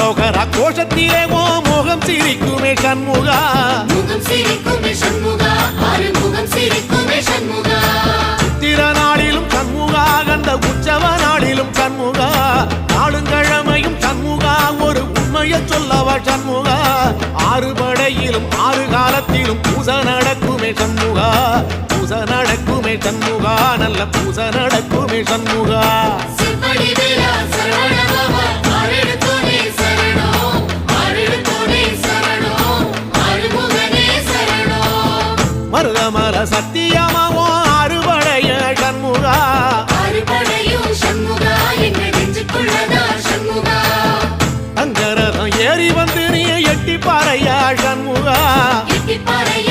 அரோகரா கோஷத்திலே ஓ முகம் சிரிக்குமே சண்முகா முகம் சிரிக்குமே சண்முகா ஆறுமுகம் சிரிக்குமே சண்முகா சித்திர நாளிலும் சண்முகா கந்த உற்சவ நாளிலும் சண்முகா நாளுங்கிழமையும் சண்முகா ஒரு உண்மையை சொல்லவா சண்முகா ஆறு படையிலும் ஆறு காலத்திலும் பூச நடக்குமே சண்முகா பூச நடக்குமே சண்முகா நல்ல பூச நடக்குமே சண்முகா சிவடி வேலா சரவணபவா ஆரெடுத்தோனே சரணம் ஆரெடுத்தோனே சரணம் ஆறுமுகனே சரணம் மருதமல சத்தியமாவோ அறுபடைய சண்முகா அறுபடையும் சண்முகா எங்க நெஞ்சுக்குள்ளதா சண்முகா தங்கரதம் ஏறி வந்து நீ எட்டி பாறையா சண்முகா எட்டி பாறையா